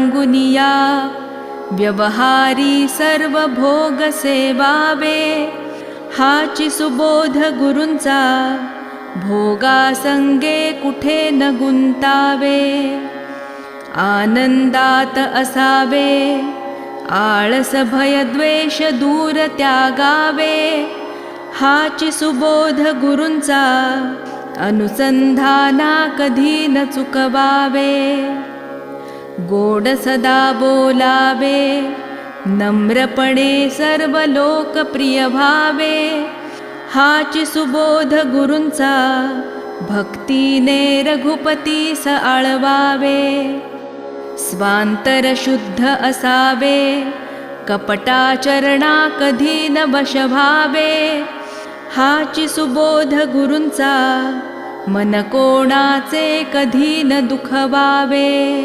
सांगुनिया, व्यवहारी सर्व भोग सेवावे, हाची सुबोध गुरूंचा, भोगासंगे कुठे न गुंतावे. आनंदात असावे, आळस भय द्वेष दूर त्यागावे, हाची सुबोध गुरूंचा, अनुसंधाना कधी न चुकवावे. गोड सदा बोलावे, नम्रपणे सर्व लोक प्रिय व्हावे, हाची सुबोध गुरूंचा, भक्तीने रघुपतीस आळवावे. स्वांतर शुद्ध असावे, कपटाचरणा कधी न वश व्हावे, हाची सुबोध गुरूंचा, मन कोणाचे कधी न दुखवावे.